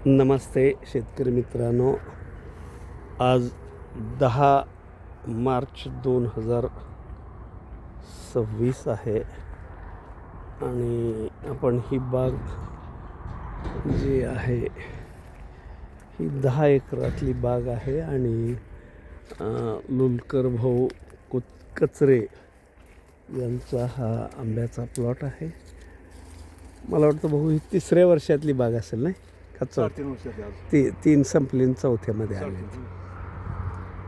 नमस्ते शेतकरी मित्रांनो. आज 10 मार्च 2026 आहे आणि आपण ही बाग जी आहे ही 10 एकरातली बाग आहे आणि लुलकर भाऊ कचरे यांचा हा आंब्याचा प्लॉट आहे. मला वाटतं भाऊ ही 3ऱ्या वर्षातली बाग असेल नाही का? 3 वर्षाचे आज. तीन संपली 4थ्यामध्ये आले.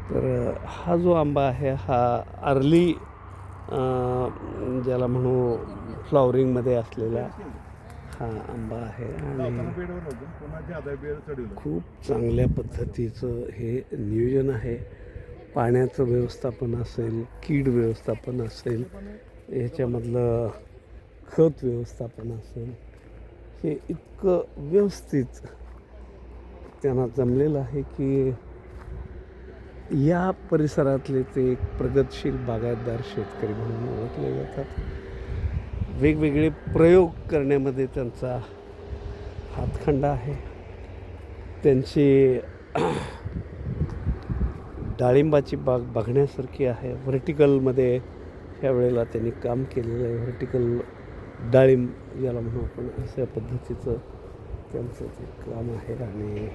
तर हा जो आंबा आहे हा अर्ली ज्याला म्हणू फ्लॉवरिंगमध्ये असलेला हा आंबा आहे आणि खूप चांगल्या पद्धतीचं हे नियोजन आहे. पाण्याचं व्यवस्थापन असेल, कीड व्यवस्थापन असेल, ह्याच्यामधलं खत व्यवस्थापन असेल, हे इतकं व्यवस्थित त्यांना जमलेलं आहे की या परिसरातले ते एक प्रगतशील बागायतदार शेतकरी म्हणून ओळखले जातात. वेगवेगळे प्रयोग करण्यामध्ये त्यांचा हातखंडा आहे. त्यांची डाळिंबाची बाग बघण्यासारखी आहे. व्हर्टिकलमध्ये ह्या वेळेला त्यांनी काम केलेलं आहे. व्हर्टिकल डाळिंब ज्याला म्हणू आपण, अशा पद्धतीचं त्यांचं ते काम आहे. आणि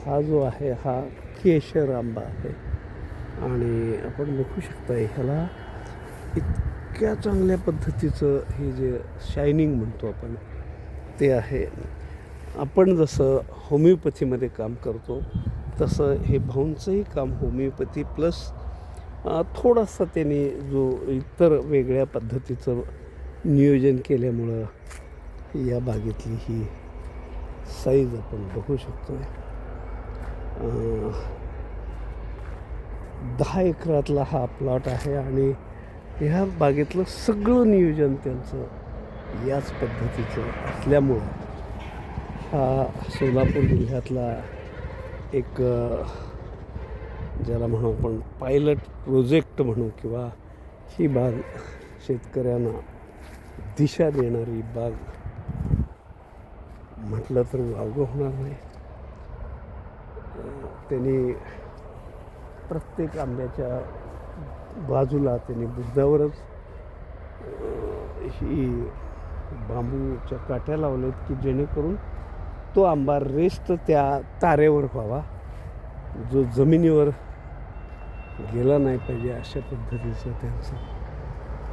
हा जो आहे हा केशर आंबा आहे आणि आपण बघू शकता ह्याला इतक्या चांगल्या पद्धतीचं हे जे शायनिंग म्हणतो आपण ते आहे. आपण जसं होमिओपॅथीमध्ये काम करतो तसं हे भाऊंचंही काम होमिओपॅथी प्लस थोडासा त्यांनी जो इतर वेगळ्या पद्धतीचं नियोजन केल्यामुळं या बागेतली ही साईज आपण बघू शकतो. 10 एकरातला हा प्लॉट आहे आणि ह्या बागेतलं सगळं नियोजन त्यांचं याच पद्धतीचं असल्यामुळं हा सोलापूर जिल्ह्यातला एक ज्याला म्हणू आपण पायलट प्रोजेक्ट म्हणू किंवा ही बाग शेतकऱ्यांना दिशा देणारी बाग म्हटलं तर वावगं होणार नाही. त्यांनी प्रत्येक आंब्याच्या बाजूला त्यांनी बुजद्यावरच ही बांबूच्या काठ्या लावल्यात की जेणेकरून तो आंबा रेस्ट त्या तारेवर व्हावा, जो जमिनीवर गेला नाही पाहिजे, अशा पद्धतीचं त्यांचं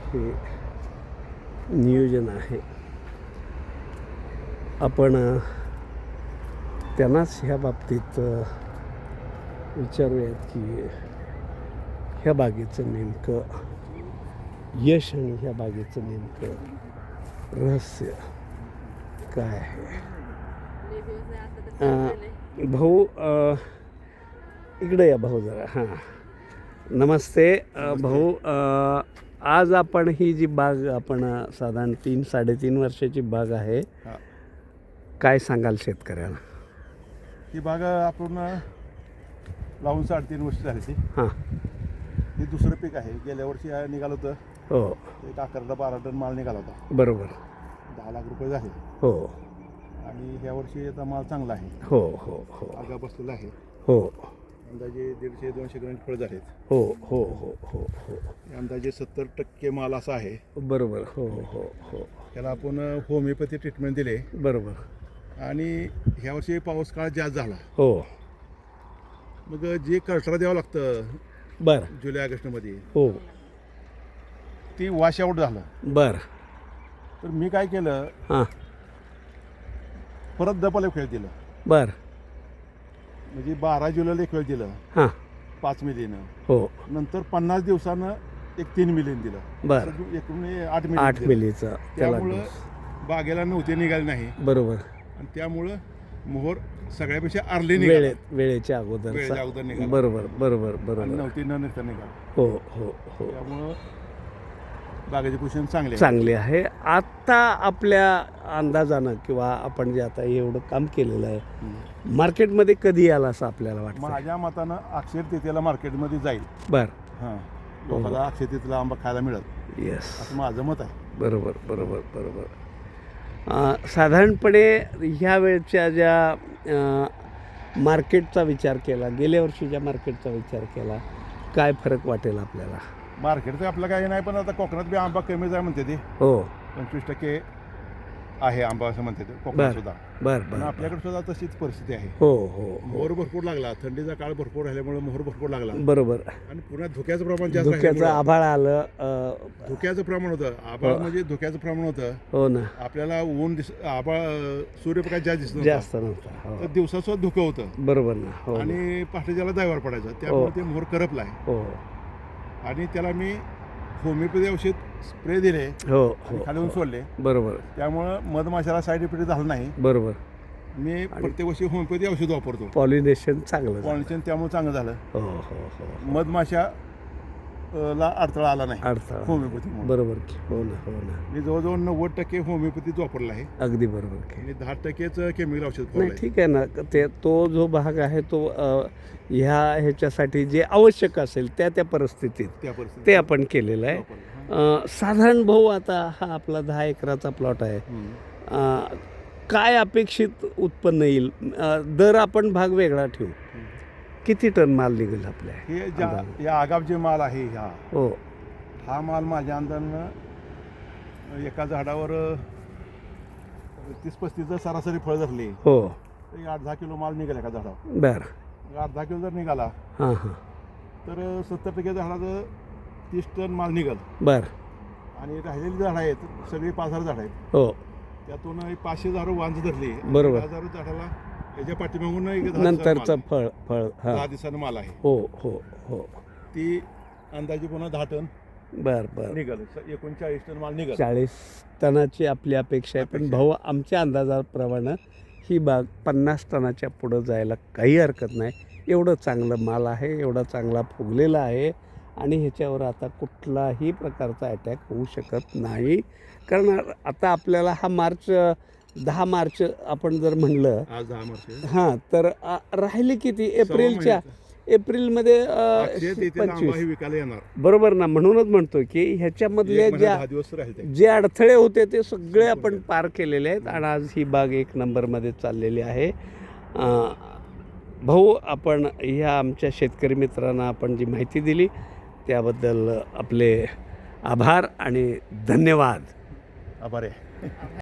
हे नियोजन आहे. आपण त्यांनाच ह्या बाबतीत विचारूयात की ह्या बागेचं नेमकं यश आणि ह्या बागेचं नेमकं रहस्य काय आहे. भाऊ इकडे या भाऊ जरा. हां, नमस्ते भाऊ. आज आपण ही जी बाग आपण साधारण 3-3.5 वर्षाची बाग आहे, काय सांगाल शेतकऱ्याला? ही बाग आपण लावून 3.5 वर्ष झाली ती. हां, हे दुसरं पीक आहे. गेल्या वर्षी निघालं होतं. हो, एक 11-12 टन माल निघाला होता. बरोबर. 10 लाख रुपये झाले. हो, आणि ह्या वर्षी याचा माल चांगला आहे. हो हो हो आगा बसलेला आहे. हो, अंदाजे 150-200 ग्रॅम फळ झालेत. हो हो हो हो हो, अंदाजे 70% माल असा आहे. बरोबर. हो हो हो, त्याला आपण होमिओपॅथी ट्रीटमेंट दिले. बरोबर. आणि ह्या वर्षी पाऊस काळ जास्त झाला. हो, मग जे कल्ट्रा द्यावं लागतं बरं. जुलै-ऑगस्टमध्ये, हो, ती वॉश आऊट झालं. बरं. तर मी काय केलं, हां, परत डबल एक वेळ दिलं. बरं. म्हणजे 12 जुलैला एक वेळ दिलं हां, 5 मिलीनं. हो, नंतर 50 दिवसानं एक 3 मिलीन दिलं. बरं. एकूण 8 8 मिली. मिलीचा त्याला त्यामुळं डोस. बागेला नव्हते निघाले नाही. बरोबर. आणि त्यामुळं मोहर सगळ्यापेक्षा अर्ली निघाला. वेळेच्या अगोदर. वेळेच्या अगोदर निघाला. बरोबर बरोबर आणि बरोबर. नव्हती न निघता निघाला. हो हो हो, त्यामुळं बागेची पोषण चांगली आहे. आत्ता आपल्या अंदाजानं किंवा आपण जे आता एवढं काम केलेलं आहे, मार्केटमध्ये कधी याल असं आपल्याला वाटतं? माझ्या मतानं अक्षर तृतीयेला मार्केटमध्ये जाईल. बरं. हां, लोकांना अक्षय तृतीयेला आंबा खायला मिळेल येस, असं माझं मत आहे. बरोबर बरोबर बरोबर. साधारणपणे ह्या वेळच्या ज्या मार्केटचा विचार केला, गेल्या वर्षीच्या मार्केटचा विचार केला, काय फरक वाटेल आपल्याला? मार्केटचं आपलं काही नाही, पण आता कोकणात बी आंबा कमीच आहे म्हणते ते. हो 25% आहे आंबा असं म्हणते ते कोकणात सुद्धा. बर पण बर. आपल्याकडे सुद्धा तशीच परिस्थिती आहे. हो हो हो मोहर भरपूर लागला, थंडीचा काळ भरपूर राहिल्यामुळे मोहर भरपूर लागला बरोबर. आणि पुन्हा धुक्याचं प्रमाण जास्त धुक्याचं राहिल्यामुळं आभाळ आलं. धुक्याचं प्रमाण होतं. आभाळ म्हणजे धुक्याचं प्रमाण होतं. हो ना, आपल्याला ऊन आभाळ सूर्यप्रकाश जास्त दिसत नव्हता. जास्त नव्हता. हो तर दिवसाचं धुकं होतं बरोबर ना. हो ना. आणि पहाटेच्याला दैवार पडायचं, त्यामुळे ते मोहर करपला आहे. हो आणि त्याला मी होमिओपॅथी औषध स्प्रे दिले, हो आणि हो खालून सोडले, बरोबर त्यामुळं मधमाशाला साईड इफेक्ट झाला नाही. बरोबर. मी प्रत्येक वर्षी होमिओपॅथी औषध वापरतो. पॉलिनेशन चांगलं झालं. पॉलिनेशन त्यामुळे चांगलं झालं. हो हो हो. मधमाशा ला अडथळा आला नाही अडथळा होमिओपॅथीमुळे. बरोबर की. हो ना हो ना. मी जवळजवळ 90% होमिओपॅथीच वापरला आहे अगदी बरोबर की. आणि 10%च केमिकल औषध नाही वापरलं. ठीक आहे ना. तो जो भाग आहे तो ह्याच्यासाठी जे आवश्यक असेल त्या परिस्थितीत त्या परिस्थितीत ते आपण केलेलं आहे. वापरलं. साधारण भाऊ आता हा आपला 10 एकराचा प्लॉट आहे. काय अपेक्षित उत्पन्न येईल? दर आपण भाग वेगळा ठेवू. किती टन माल निघेल आपल्या? हे या आगाप जे माल आहे हो हा माल माझ्या अंदाजानं एका झाडावर 30-35 सरासरी फळ धरली, हो 8-10 किलो माल निघेल एका झाडावर. बरं. 8-10 किलो जर निघाला हां हां तर 70% झाडाचं 30 टन माल निघेल. बरं. आणि राहिलेली झाडं आहेत सगळी 5,000 झाडं आहेत. हो त्यातून 500 झाडं वांज धरली. बरोबर. 10,000 झाडाला याच्या पाठीमागून एक 10 नंतरचं फळ हां 10 दिवसानं माल आहे. हो हो हो ती अंदाजे पुन्हा 10 टन बरं बरं. निघाल. 39 टन माल निघाल. 40 टनाची आपली अपेक्षा आहे. पण भाऊ आमच्या अंदाजाप्रमाणे ही बाग 50 टनाच्या पुढं जायला काही हरकत नाही. एवढं चांगलं माल आहे, एवढा चांगला फुगलेला आहे आणि ह्याच्यावर आता कुठलाही प्रकारचा अटॅक होऊ शकत नाही. कारण आता आपल्याला हा 10 मार्च आपण जर म्हणलं आज 10 मार्च. हां तर राहिले किती? एप्रिलमध्ये आमा 25 विकायला येणार. बरोबर ना. म्हणूनच म्हणतो की ह्याच्यामधल्या ज्या 10 दिवस राहिले. जे अडथळे होते ते सगळे आपण पार केलेले आहेत आणि आज ही बाग 1 नंबरमध्ये चाललेली आहे. भाऊ आपण ह्या आमच्या शेतकरी मित्रांना आपण जी माहिती दिली त्याबद्दल आपले आभार आणि धन्यवाद. आभार आहे.